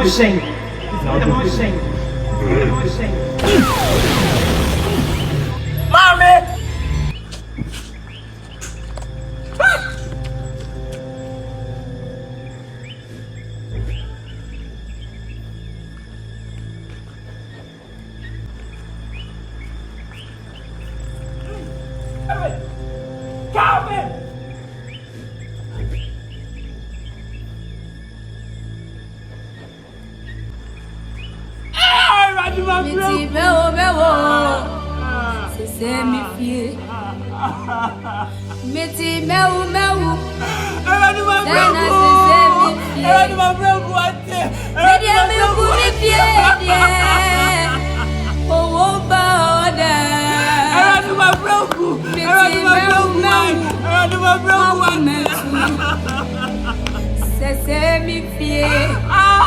emotion. Emotion. Emotion. Mommy! Calvin! Meti bewo se mi fie Meti mewu Dana se mi fie Medi me ku mi fie die Owo ba oda Meti mewu Se mi fie